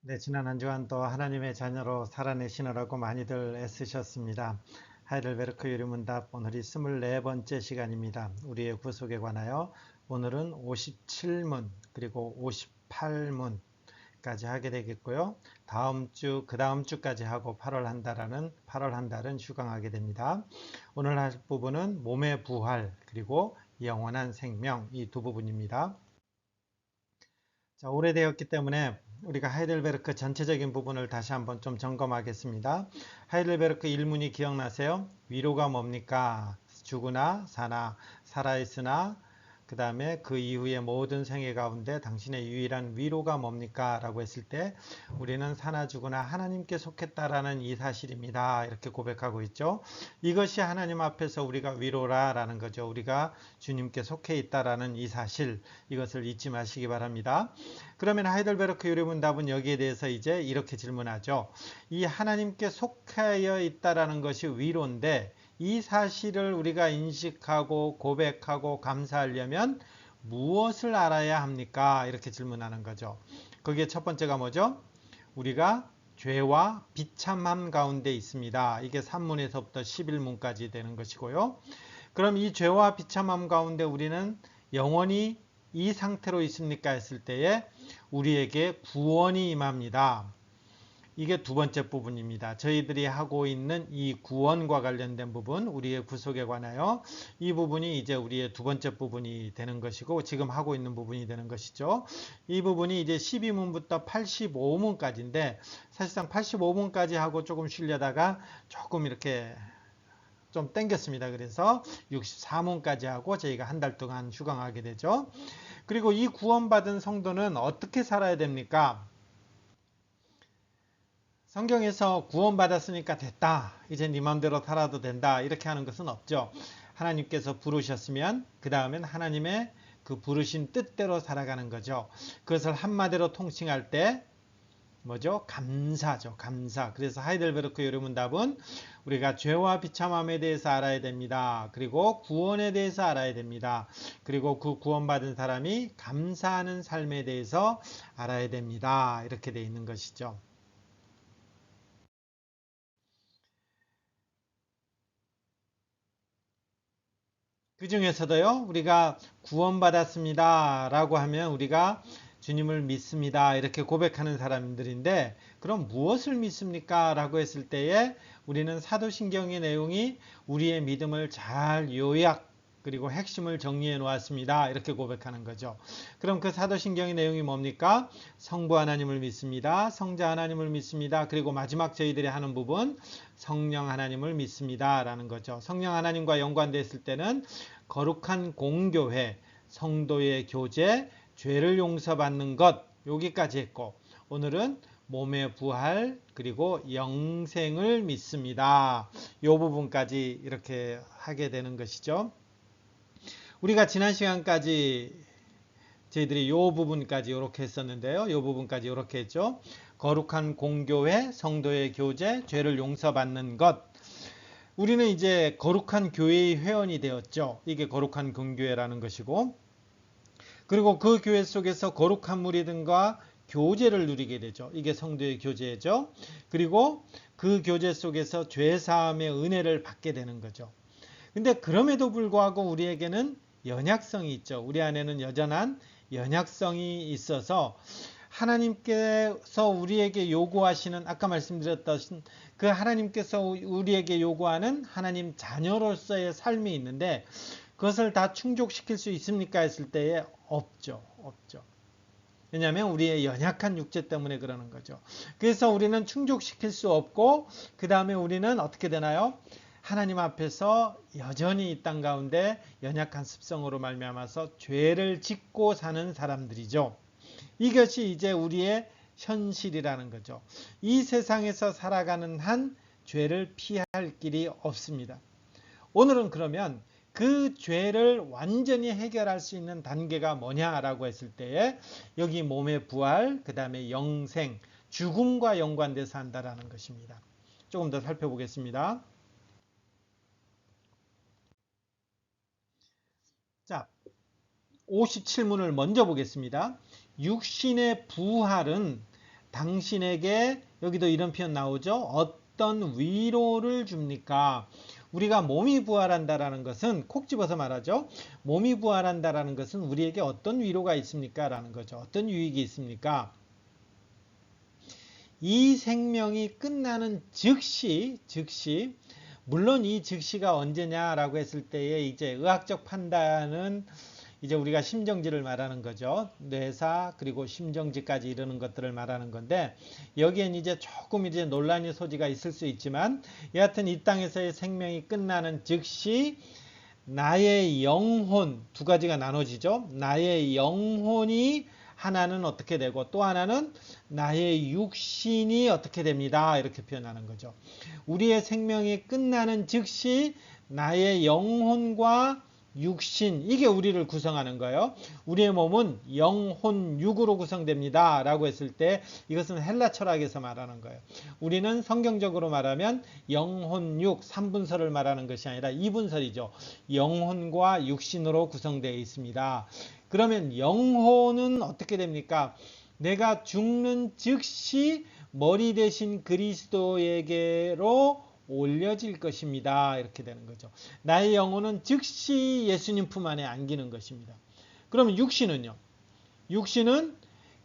네, 지난 한 주간 또 하나님의 자녀로 살아내시느라고 많이들 애쓰셨습니다. 하이델베르크 유리문답 오늘이 24번째 시간입니다. 우리의 구속에 관하여 오늘은 57문 그리고 58문까지 하게 되겠고요. 다음 주, 그 다음 주까지 하고 8월 한 달은 휴강하게 됩니다. 오늘 할 부분은 몸의 부활 그리고 영원한 생명 이 두 부분입니다. 자, 오래되었기 때문에 우리가 하이델베르크 전체적인 부분을 다시 한번 좀 점검하겠습니다. 하이델베르크 일문이 기억나세요? 위로가 뭡니까? 죽으나 사나 살아있으나 그 다음에 그 이후의 모든 생애 가운데 당신의 유일한 위로가 뭡니까? 라고 했을 때 우리는 사나 죽으나 하나님께 속했다라는 이 사실입니다. 이렇게 고백하고 있죠. 이것이 하나님 앞에서 우리가 위로라라는 거죠. 우리가 주님께 속해 있다라는 이 사실, 이것을 잊지 마시기 바랍니다. 그러면 하이델베르크 유리문답은 여기에 대해서 이제 이렇게 질문하죠. 이 하나님께 속하여 있다라는 것이 위로인데 이 사실을 우리가 인식하고 고백하고 감사하려면 무엇을 알아야 합니까? 이렇게 질문하는 거죠. 거기에 첫 번째가 뭐죠? 우리가 죄와 비참함 가운데 있습니다. 이게 3문에서부터 11문까지 되는 것이고요. 그럼 이 죄와 비참함 가운데 우리는 영원히 이 상태로 있습니까? 했을 때에 우리에게 구원이 임합니다. 이게 두 번째 부분입니다. 저희들이 하고 있는 이 구원과 관련된 부분, 우리의 구속에 관하여 이 부분이 이제 우리의 두 번째 부분이 되는 것이고 지금 하고 있는 부분이 되는 것이죠. 이 부분이 이제 12문부터 85문까지인데 사실상 85문까지 하고 조금 쉬려다가 조금 이렇게 좀 땡겼습니다. 그래서 64문까지 하고 저희가 한 달 동안 휴강하게 되죠. 그리고 이 구원받은 성도는 어떻게 살아야 됩니까? 성경에서 구원받았으니까 됐다. 이제 네 맘대로 살아도 된다. 이렇게 하는 것은 없죠. 하나님께서 부르셨으면 그 다음엔 하나님의 그 부르신 뜻대로 살아가는 거죠. 그것을 한마디로 통칭할 때 뭐죠? 감사죠. 감사. 그래서 하이델베르크 요리문답은 우리가 죄와 비참함에 대해서 알아야 됩니다. 그리고 구원에 대해서 알아야 됩니다. 그리고 그 구원받은 사람이 감사하는 삶에 대해서 알아야 됩니다. 이렇게 되어 있는 것이죠. 그 중에서도요, 우리가 구원받았습니다. 라고 하면 우리가 주님을 믿습니다. 이렇게 고백하는 사람들인데, 그럼 무엇을 믿습니까? 라고 했을 때에 우리는 사도신경의 내용이 우리의 믿음을 잘 요약, 그리고 핵심을 정리해 놓았습니다. 이렇게 고백하는 거죠. 그럼 그 사도신경의 내용이 뭡니까? 성부 하나님을 믿습니다. 성자 하나님을 믿습니다. 그리고 마지막 저희들이 하는 부분, 성령 하나님을 믿습니다. 라는 거죠. 성령 하나님과 연관됐을 때는 거룩한 공교회, 성도의 교제, 죄를 용서받는 것 여기까지 했고 오늘은 몸의 부활 그리고 영생을 믿습니다. 이 부분까지 이렇게 하게 되는 것이죠. 우리가 지난 시간까지 저희들이 이 부분까지 이렇게 했었는데요. 이 부분까지 이렇게 했죠. 거룩한 공교회, 성도의 교제, 죄를 용서받는 것. 우리는 이제 거룩한 교회의 회원이 되었죠. 이게 거룩한 공교회라는 것이고 그리고 그 교회 속에서 거룩한 무리들과 교제를 누리게 되죠. 이게 성도의 교제죠. 그리고 그 교제 속에서 죄사함의 은혜를 받게 되는 거죠. 근데 그럼에도 불구하고 우리에게는 연약성이 있죠. 우리 안에는 여전한 연약성이 있어서 하나님께서 우리에게 요구하시는 아까 말씀드렸던 그 하나님께서 우리에게 요구하는 하나님 자녀로서의 삶이 있는데 그것을 다 충족시킬 수 있습니까? 했을 때에 없죠. 없죠. 왜냐하면 우리의 연약한 육체 때문에 그러는 거죠. 그래서 우리는 충족시킬 수 없고 그 다음에 우리는 어떻게 되나요? 하나님 앞에서 여전히 이 땅 가운데 연약한 습성으로 말미암아서 죄를 짓고 사는 사람들이죠. 이것이 이제 우리의 현실이라는 거죠. 이 세상에서 살아가는 한 죄를 피할 길이 없습니다. 오늘은 그러면 그 죄를 완전히 해결할 수 있는 단계가 뭐냐라고 했을 때에 여기 몸의 부활, 그 다음에 영생, 죽음과 연관돼서 한다라는 것입니다. 조금 더 살펴보겠습니다. 자, 57문을 먼저 보겠습니다. 육신의 부활은 당신에게 여기도 이런 표현 나오죠. 어떤 위로를 줍니까? 우리가 몸이 부활한다라는 것은 콕 집어서 말하죠. 몸이 부활한다라는 것은 우리에게 어떤 위로가 있습니까? 라는 거죠. 어떤 유익이 있습니까? 이 생명이 끝나는 즉시 물론 이 즉시가 언제냐라고 했을 때에 이제 의학적 판단은 이제 우리가 심정지를 말하는 거죠. 뇌사 그리고 심정지까지 이르는 것들을 말하는 건데 여기엔 이제 조금 이제 논란의 소지가 있을 수 있지만 여하튼 이 땅에서의 생명이 끝나는 즉시 나의 영혼 두 가지가 나눠지죠. 나의 영혼이 하나는 어떻게 되고 또 하나는 나의 육신이 어떻게 됩니다. 이렇게 표현하는 거죠. 우리의 생명이 끝나는 즉시 나의 영혼과 육신 이게 우리를 구성하는 거예요. 우리의 몸은 영혼 육으로 구성됩니다 라고 했을 때 이것은 헬라 철학에서 말하는 거예요. 우리는 성경적으로 말하면 영혼 육 3분설을 말하는 것이 아니라 2분설이죠. 영혼과 육신으로 구성되어 있습니다. 그러면 영혼은 어떻게 됩니까? 내가 죽는 즉시 머리 대신 그리스도에게로 올려질 것입니다. 이렇게 되는 거죠. 나의 영혼은 즉시 예수님 품 안에 안기는 것입니다. 그러면 육신은요? 육신은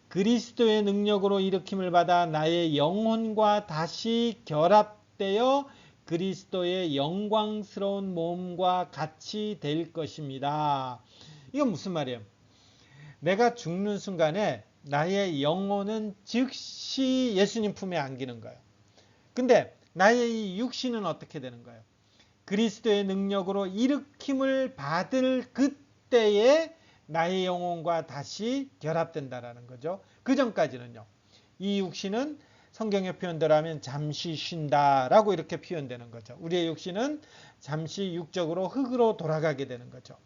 그리스도의 능력으로 일으킴을 받아 나의 영혼과 다시 결합되어 그리스도의 영광스러운 몸과 같이 될 것입니다. 이건 무슨 말이에요? 내가 죽는 순간에 나의 영혼은 즉시 예수님 품에 안기는 거예요. 근데 나의 이 육신은 어떻게 되는 거예요? 그리스도의 능력으로 일으킴을 받을 그때에 나의 영혼과 다시 결합된다라는 거죠. 그 전까지는요. 이 육신은 성경의 표현대로 하면 잠시 쉰다라고 이렇게 표현되는 거죠. 우리의 육신은 잠시 육적으로 흙으로 돌아가게 되는 거죠.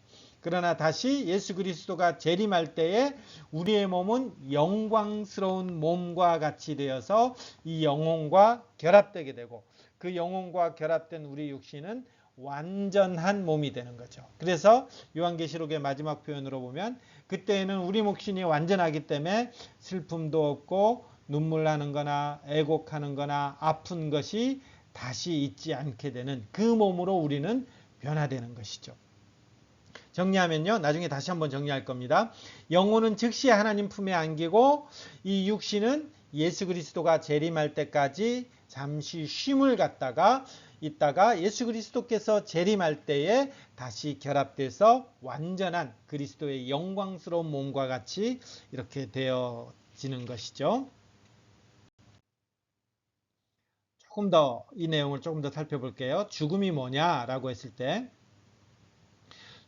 그러나 다시 예수 그리스도가 재림할 때에 우리의 몸은 영광스러운 몸과 같이 되어서 이 영혼과 결합되게 되고 그 영혼과 결합된 우리 육신은 완전한 몸이 되는 거죠. 그래서 요한계시록의 마지막 표현으로 보면 그때에는 우리 목신이 완전하기 때문에 슬픔도 없고 눈물 나는 거나 애곡하는 거나 아픈 것이 다시 있지 않게 되는 그 몸으로 우리는 변화되는 것이죠. 정리하면요. 나중에 다시 한번 정리할 겁니다. 영혼은 즉시 하나님 품에 안기고 이 육신은 예수 그리스도가 재림할 때까지 잠시 쉼을 갖다가 있다가 예수 그리스도께서 재림할 때에 다시 결합돼서 완전한 그리스도의 영광스러운 몸과 같이 이렇게 되어지는 것이죠. 조금 더 이 내용을 조금 더 살펴볼게요. 죽음이 뭐냐라고 했을 때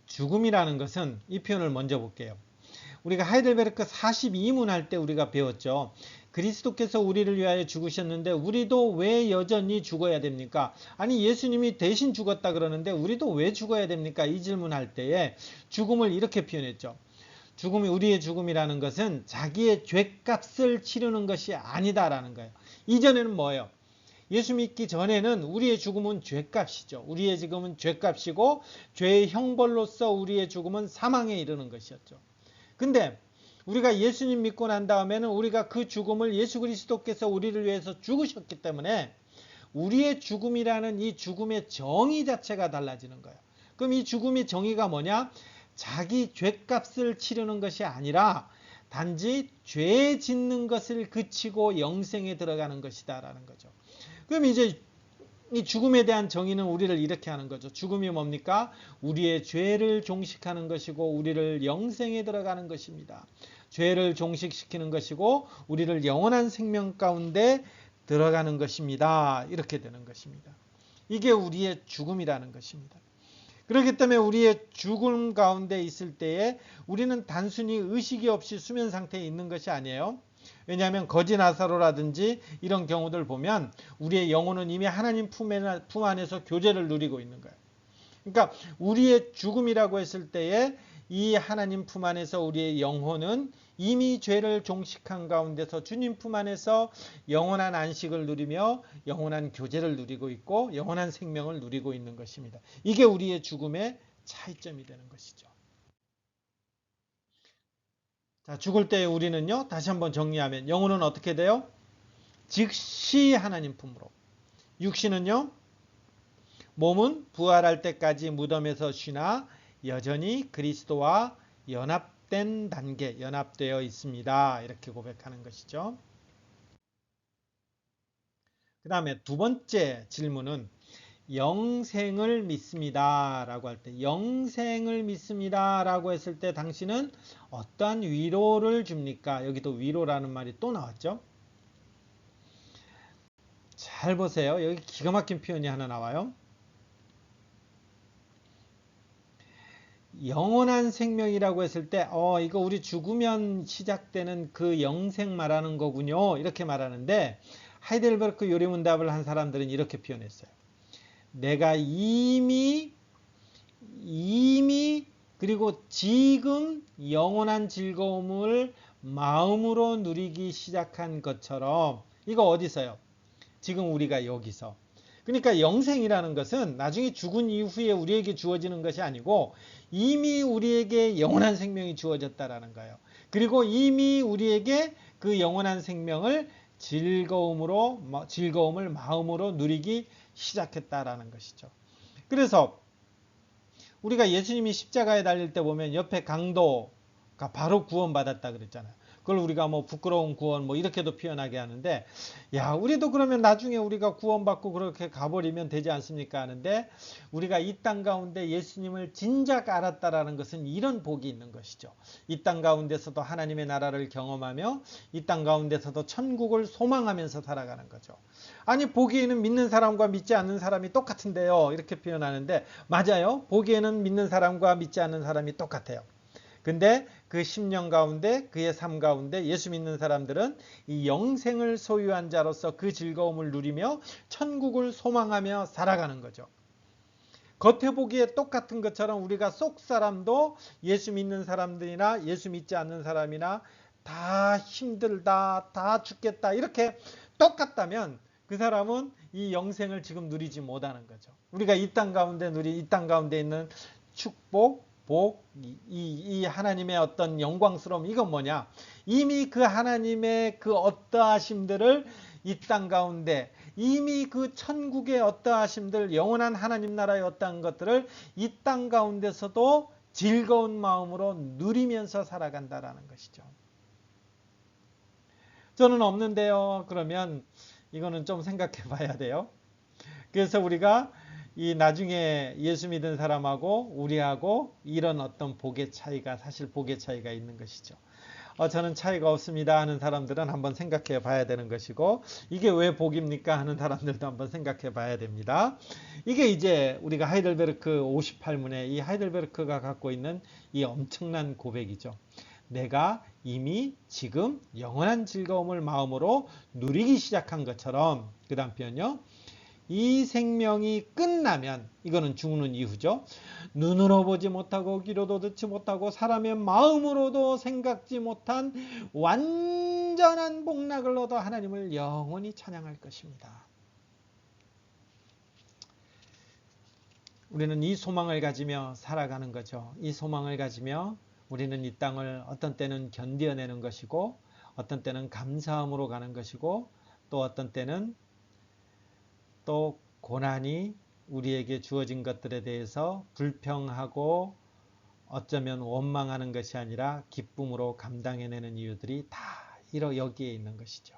죽음이라는 것은 이 표현을 먼저 볼게요. 우리가 하이델베르크 42문 할 때 우리가 배웠죠. 그리스도께서 우리를 위하여 죽으셨는데 우리도 왜 여전히 죽어야 됩니까? 아니 예수님이 대신 죽었다 그러는데 우리도 왜 죽어야 됩니까? 이 질문할 때에 죽음을 이렇게 표현했죠. 죽음이 우리의 죽음이라는 것은 자기의 죄값을 치르는 것이 아니다라는 거예요. 이전에는 뭐예요? 예수 믿기 전에는 우리의 죽음은 죄값이죠. 우리의 죽음은 죄값이고 죄의 형벌로서 우리의 죽음은 사망에 이르는 것이었죠. 근데 우리가 예수님 믿고 난 다음에는 우리가 그 죽음을 예수 그리스도께서 우리를 위해서 죽으셨기 때문에 우리의 죽음이라는 이 죽음의 정의 자체가 달라지는 거예요. 그럼 이 죽음의 정의가 뭐냐? 자기 죄값을 치르는 것이 아니라 단지 죄 짓는 것을 그치고 영생에 들어가는 것이다 라는 거죠. 그럼 이제 이 죽음에 대한 정의는 우리를 이렇게 하는 거죠. 죽음이 뭡니까? 우리의 죄를 종식하는 것이고 우리를 영생에 들어가는 것입니다. 죄를 종식시키는 것이고 우리를 영원한 생명 가운데 들어가는 것입니다. 이렇게 되는 것입니다. 이게 우리의 죽음이라는 것입니다. 그렇기 때문에 우리의 죽음 가운데 있을 때에 우리는 단순히 의식이 없이 수면 상태에 있는 것이 아니에요. 왜냐하면 거지 나사로라든지 이런 경우들 보면 우리의 영혼은 이미 하나님 품 안에서 교제를 누리고 있는 거예요. 그러니까 우리의 죽음이라고 했을 때에 이 하나님 품 안에서 우리의 영혼은 이미 죄를 종식한 가운데서 주님 품 안에서 영원한 안식을 누리며 영원한 교제를 누리고 있고 영원한 생명을 누리고 있는 것입니다. 이게 우리의 죽음의 차이점이 되는 것이죠. 자, 죽을 때 우리는요, 다시 한번 정리하면 영혼은 어떻게 돼요? 즉시 하나님 품으로. 육신은요, 몸은 부활할 때까지 무덤에서 쉬나 여전히 그리스도와 연합된 단계, 연합되어 있습니다. 이렇게 고백하는 것이죠. 그 다음에 두 번째 질문은 영생을 믿습니다 라고 할 때, 영생을 믿습니다 라고 했을 때 당신은 어떠한 위로를 줍니까? 여기도 위로라는 말이 또 나왔죠. 잘 보세요. 여기 기가 막힌 표현이 하나 나와요. 영원한 생명이라고 했을 때, 이거 우리 죽으면 시작되는 그 영생 말하는 거군요. 이렇게 말하는데, 하이델베르크 요리문답을 한 사람들은 이렇게 표현했어요. 내가 이미 그리고 지금 영원한 즐거움을 마음으로 누리기 시작한 것처럼. 이거 어디서요? 지금 우리가 여기서. 그러니까 영생이라는 것은 나중에 죽은 이후에 우리에게 주어지는 것이 아니고 이미 우리에게 영원한 생명이 주어졌다라는 거예요. 그리고 이미 우리에게 그 영원한 생명을 즐거움을 마음으로 누리기 시작했다라는 것이죠. 그래서 우리가 예수님이 십자가에 달릴 때 보면 옆에 강도가 바로 구원받았다 그랬잖아요. 그걸 우리가 뭐 부끄러운 구원 뭐 이렇게도 표현하게 하는데, 야, 우리도 그러면 나중에 우리가 구원받고 그렇게 가버리면 되지 않습니까 하는데, 우리가 이 땅 가운데 예수님을 진작 알았다라는 것은 이런 복이 있는 것이죠. 이 땅 가운데서도 하나님의 나라를 경험하며 이 땅 가운데서도 천국을 소망하면서 살아가는 거죠. 아니, 보기에는 믿는 사람과 믿지 않는 사람이 똑같은데요, 이렇게 표현하는데, 맞아요. 보기에는 믿는 사람과 믿지 않는 사람이 똑같아요. 근데 그 10년 가운데 그의 삶 가운데 예수 믿는 사람들은 이 영생을 소유한 자로서 그 즐거움을 누리며 천국을 소망하며 살아가는 거죠. 겉에 보기에 똑같은 것처럼 우리가 속 사람도 예수 믿는 사람들이나 예수 믿지 않는 사람이나 다 힘들다, 다 죽겠다 이렇게 똑같다면 그 사람은 이 영생을 지금 누리지 못하는 거죠. 우리가 이 땅 가운데 있는 축복, 복, 이 하나님의 어떤 영광스러움, 이건 뭐냐? 이미 그 하나님의 그 어떠하심들을 이 땅 가운데, 이미 그 천국의 어떠하심들, 영원한 하나님 나라의 어떠한 것들을 이 땅 가운데서도 즐거운 마음으로 누리면서 살아간다라는 것이죠. 저는 없는데요. 그러면 이거는 좀 생각해 봐야 돼요. 그래서 우리가 이 나중에 예수 믿은 사람하고 우리하고 이런 어떤 복의 차이가, 사실 복의 차이가 있는 것이죠. 저는 차이가 없습니다 하는 사람들은 한번 생각해 봐야 되는 것이고, 이게 왜 복입니까 하는 사람들도 한번 생각해 봐야 됩니다. 이게 이제 우리가 하이델베르크 58문에 이 하이델베르크가 갖고 있는 이 엄청난 고백이죠. 내가 이미 지금 영원한 즐거움을 마음으로 누리기 시작한 것처럼, 그 다음 표현요. 이 생명이 끝나면, 이거는 죽는 이후죠. 눈으로 보지 못하고 귀로도 듣지 못하고 사람의 마음으로도 생각지 못한 완전한 복락을 얻어 하나님을 영원히 찬양할 것입니다. 우리는 이 소망을 가지며 살아가는 거죠. 이 소망을 가지며 우리는 이 땅을 어떤 때는 견뎌내는 것이고, 어떤 때는 감사함으로 가는 것이고, 또 어떤 때는 또 고난이 우리에게 주어진 것들에 대해서 불평하고 어쩌면 원망하는 것이 아니라 기쁨으로 감당해내는 이유들이 다 여기에 있는 것이죠.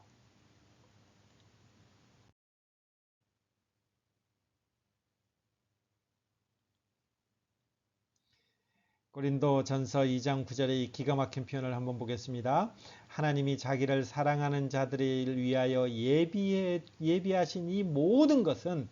고린도전서 2장 9절의 이 기가 막힌 표현을 한번 보겠습니다. 하나님이 자기를 사랑하는 자들을 위하여 예비하신 이 모든 것은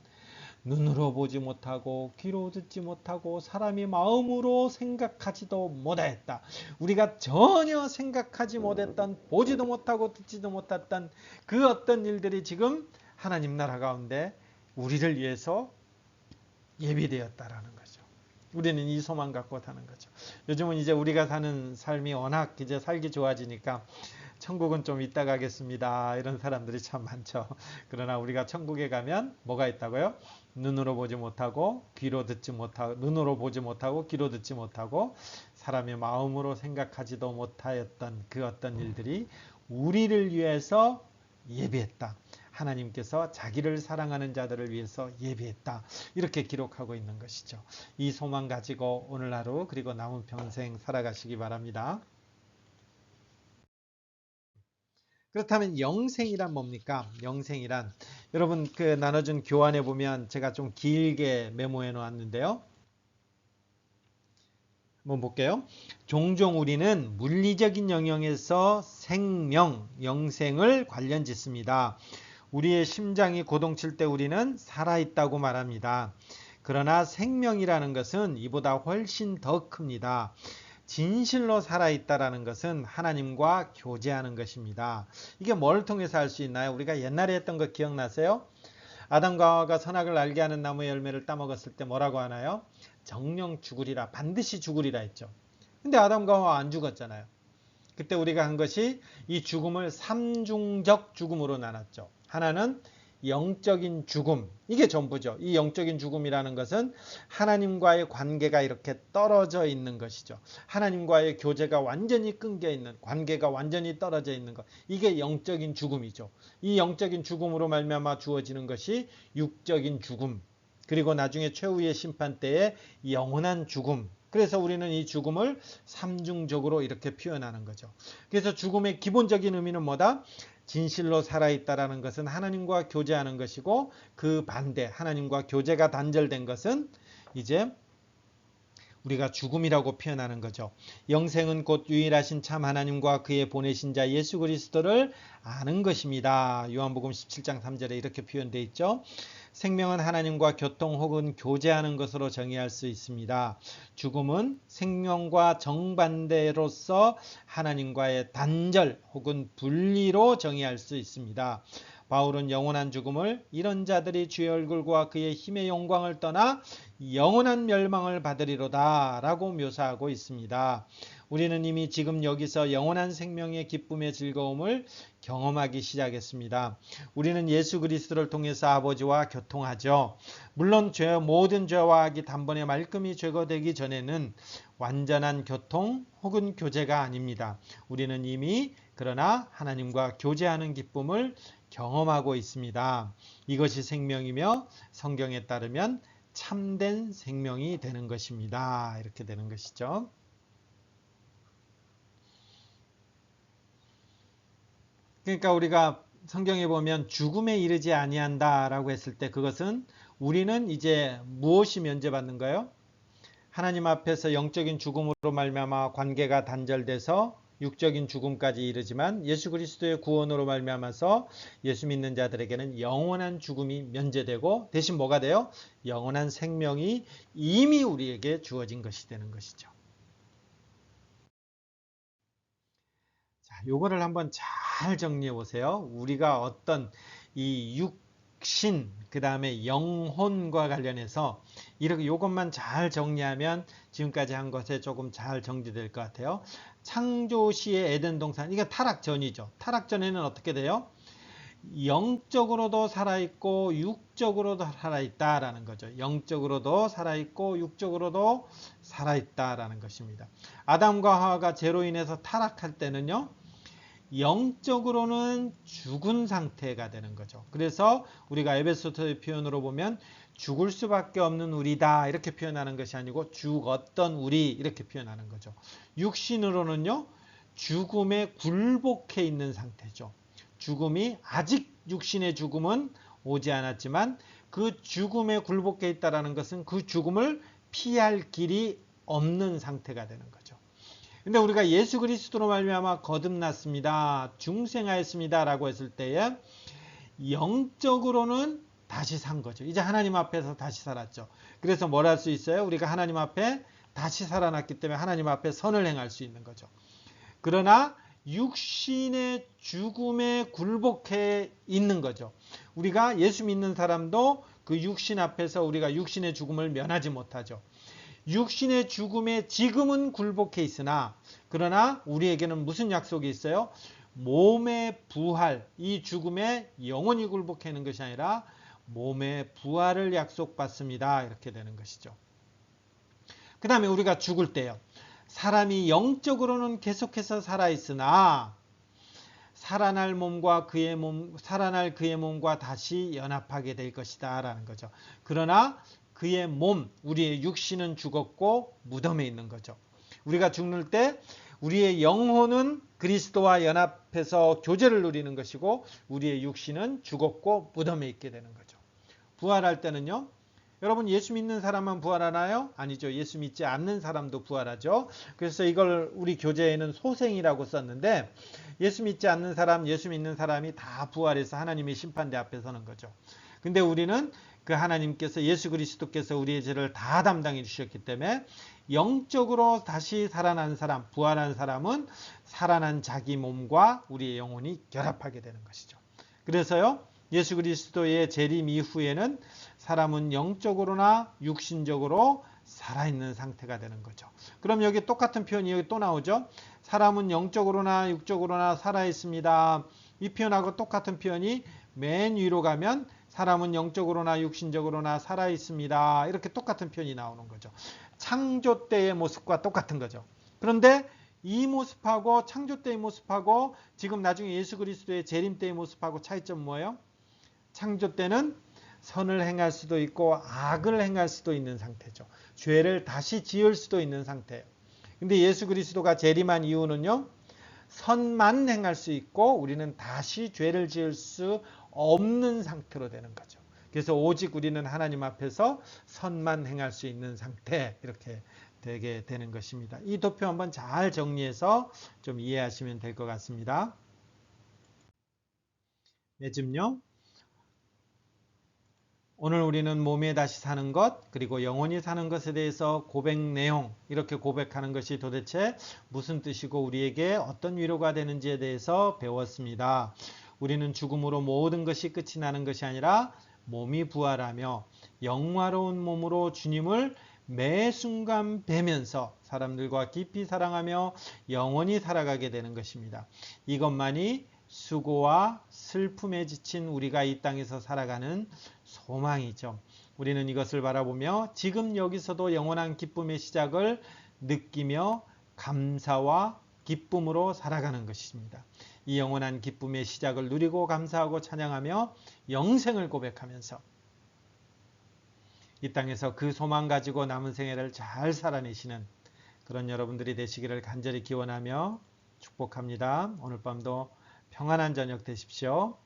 눈으로 보지 못하고 귀로 듣지 못하고 사람이 마음으로 생각하지도 못하였다. 우리가 전혀 생각하지 못했던, 보지도 못하고 듣지도 못했던 그 어떤 일들이 지금 하나님 나라 가운데 우리를 위해서 예비되었다라는 거죠. 우리는 이 소망 갖고 사는 거죠. 요즘은 이제 우리가 사는 삶이 워낙 이제 살기 좋아지니까 천국은 좀 이따 가겠습니다, 이런 사람들이 참 많죠. 그러나 우리가 천국에 가면 뭐가 있다고요? 눈으로 보지 못하고 귀로 듣지 못하고, 눈으로 보지 못하고 귀로 듣지 못하고 사람의 마음으로 생각하지도 못하였던 그 어떤 일들이 우리를 위해서 예비했다. 하나님께서 자기를 사랑하는 자들을 위해서 예비했다. 이렇게 기록하고 있는 것이죠. 이 소망 가지고 오늘 하루 그리고 남은 평생 살아가시기 바랍니다. 그렇다면 영생이란 뭡니까? 영생이란 여러분 그 나눠준 교환에 보면 제가 좀 길게 메모해 놓았는데요. 한번 볼게요. 종종 우리는 물리적인 영역에서 생명, 영생을 관련 짓습니다. 우리의 심장이 고동칠 때 우리는 살아있다고 말합니다. 그러나 생명이라는 것은 이보다 훨씬 더 큽니다. 진실로 살아있다라는 것은 하나님과 교제하는 것입니다. 이게 뭘 통해서 알 수 있나요? 우리가 옛날에 했던 거 기억나세요? 아담과 하와가 선악을 알게 하는 나무의 열매를 따먹었을 때 뭐라고 하나요? 정령 죽으리라, 반드시 죽으리라 했죠. 근데 아담과 하와 안 죽었잖아요. 그때 우리가 한 것이 이 죽음을 삼중적 죽음으로 나눴죠. 하나는 영적인 죽음, 이게 전부죠. 이 영적인 죽음이라는 것은 하나님과의 관계가 이렇게 떨어져 있는 것이죠. 하나님과의 교제가 완전히 끊겨 있는, 관계가 완전히 떨어져 있는 것, 이게 영적인 죽음이죠. 이 영적인 죽음으로 말미암아 주어지는 것이 육적인 죽음, 그리고 나중에 최후의 심판 때의 영원한 죽음. 그래서 우리는 이 죽음을 삼중적으로 이렇게 표현하는 거죠. 그래서 죽음의 기본적인 의미는 뭐다? 진실로 살아있다라는 것은 하나님과 교제하는 것이고, 그 반대 하나님과 교제가 단절된 것은 이제 우리가 죽음이라고 표현하는 거죠. 영생은 곧 유일하신 참 하나님과 그의 보내신 자 예수 그리스도를 아는 것입니다. 요한복음 17장 3절에 이렇게 표현되어 있죠. 생명은 하나님과 교통 혹은 교제하는 것으로 정의할 수 있습니다. 죽음은 생명과 정반대로서 하나님과의 단절 혹은 분리로 정의할 수 있습니다. 바울은 영원한 죽음을 이런 자들이 주의 얼굴과 그의 힘의 영광을 떠나 영원한 멸망을 받으리로다 라고 묘사하고 있습니다. 우리는 이미 지금 여기서 영원한 생명의 기쁨의 즐거움을 경험하기 시작했습니다. 우리는 예수 그리스도를 통해서 아버지와 교통하죠. 물론 모든 죄와 악이 단번에 말끔히 제거되기 전에는 완전한 교통 혹은 교제가 아닙니다. 우리는 이미 그러나 하나님과 교제하는 기쁨을 경험하고 있습니다. 이것이 생명이며 성경에 따르면 참된 생명이 되는 것입니다. 이렇게 되는 것이죠. 그러니까 우리가 성경에 보면 죽음에 이르지 아니한다라고 했을 때 그것은 우리는 이제 무엇이 면제받는가요? 하나님 앞에서 영적인 죽음으로 말미암아 관계가 단절돼서 육적인 죽음까지 이르지만 예수 그리스도의 구원으로 말미암아서 예수 믿는 자들에게는 영원한 죽음이 면제되고 대신 뭐가 돼요? 영원한 생명이 이미 우리에게 주어진 것이 되는 것이죠. 자, 요거를 한번 잘 정리해 보세요. 우리가 어떤 이 육신, 그 다음에 영혼과 관련해서 이렇게 요것만 잘 정리하면 지금까지 한 것에 조금 잘 정리될 것 같아요. 창조시의 에덴 동산, 이게 타락 전이죠. 타락 전에는 어떻게 돼요? 영적으로도 살아있고 육적으로도 살아있다라는 거죠. 영적으로도 살아있고 육적으로도 살아있다라는 것입니다. 아담과 하와가 죄로 인해서 타락할 때는요, 영적으로는 죽은 상태가 되는 거죠. 그래서 우리가 에베소서의 표현으로 보면 죽을 수밖에 없는 우리다 이렇게 표현하는 것이 아니고 죽었던 우리 이렇게 표현하는 거죠. 육신으로는요, 죽음에 굴복해 있는 상태죠. 죽음이 아직 육신의 죽음은 오지 않았지만 그 죽음에 굴복해 있다라는 것은 그 죽음을 피할 길이 없는 상태가 되는 거죠. 근데 우리가 예수 그리스도로 말미암아 거듭났습니다. 중생하였습니다라고 했을 때에 영적으로는 다시 산 거죠. 이제 하나님 앞에서 다시 살았죠. 그래서 뭘 할 수 있어요? 우리가 하나님 앞에 다시 살아났기 때문에 하나님 앞에 선을 행할 수 있는 거죠. 그러나 육신의 죽음에 굴복해 있는 거죠. 우리가 예수 믿는 사람도 그 육신 앞에서 우리가 육신의 죽음을 면하지 못하죠. 육신의 죽음에 지금은 굴복해 있으나 그러나 우리에게는 무슨 약속이 있어요? 몸의 부활, 이 죽음에 영원히 굴복해 있는 것이 아니라 몸의 부활을 약속받습니다. 이렇게 되는 것이죠. 그 다음에 우리가 죽을 때요. 사람이 영적으로는 계속해서 살아있으나 살아날 그의 몸과 다시 연합하게 될 것이다 라는 거죠. 그러나 그의 몸, 우리의 육신은 죽었고 무덤에 있는 거죠. 우리가 죽을 때 우리의 영혼은 그리스도와 연합해서 교제를 누리는 것이고 우리의 육신은 죽었고 무덤에 있게 되는 거죠. 부활할 때는요. 여러분 예수 믿는 사람만 부활하나요? 아니죠. 예수 믿지 않는 사람도 부활하죠. 그래서 이걸 우리 교재에는 소생이라고 썼는데 예수 믿지 않는 사람, 예수 믿는 사람이 다 부활해서 하나님의 심판대 앞에 서는 거죠. 근데 우리는 그 하나님께서 예수 그리스도께서 우리의 죄를 다 담당해 주셨기 때문에 영적으로 다시 살아난 사람, 부활한 사람은 살아난 자기 몸과 우리의 영혼이 결합하게 되는 것이죠. 그래서요. 예수 그리스도의 재림 이후에는 사람은 영적으로나 육신적으로 살아있는 상태가 되는 거죠. 그럼 여기 똑같은 표현이 여기 또 나오죠. 사람은 영적으로나 육적으로나 살아있습니다. 이 표현하고 똑같은 표현이 맨 위로 가면 사람은 영적으로나 육신적으로나 살아있습니다. 이렇게 똑같은 표현이 나오는 거죠. 창조 때의 모습과 똑같은 거죠. 그런데 이 모습하고 창조 때의 모습하고 지금 나중에 예수 그리스도의 재림 때의 모습하고 차이점 뭐예요? 창조 때는 선을 행할 수도 있고 악을 행할 수도 있는 상태죠. 죄를 다시 지을 수도 있는 상태예요. 근데 예수 그리스도가 재림한 이유는요. 선만 행할 수 있고 우리는 다시 죄를 지을 수 없는 상태로 되는 거죠. 그래서 오직 우리는 하나님 앞에서 선만 행할 수 있는 상태 이렇게 되게 되는 것입니다. 이 도표 한번 잘 정리해서 좀 이해하시면 될 것 같습니다. 매즘요. 오늘 우리는 몸에 다시 사는 것 그리고 영원히 사는 것에 대해서 고백 내용 이렇게 고백하는 것이 도대체 무슨 뜻이고 우리에게 어떤 위로가 되는지에 대해서 배웠습니다. 우리는 죽음으로 모든 것이 끝이 나는 것이 아니라 몸이 부활하며 영화로운 몸으로 주님을 매 순간 뵈면서 사람들과 깊이 사랑하며 영원히 살아가게 되는 것입니다. 이것만이 수고와 슬픔에 지친 우리가 이 땅에서 살아가는 소망이죠. 우리는 이것을 바라보며 지금 여기서도 영원한 기쁨의 시작을 느끼며 감사와 기쁨으로 살아가는 것입니다. 이 영원한 기쁨의 시작을 누리고 감사하고 찬양하며 영생을 고백하면서 이 땅에서 그 소망 가지고 남은 생애를 잘 살아내시는 그런 여러분들이 되시기를 간절히 기원하며 축복합니다. 오늘 밤도 평안한 저녁 되십시오.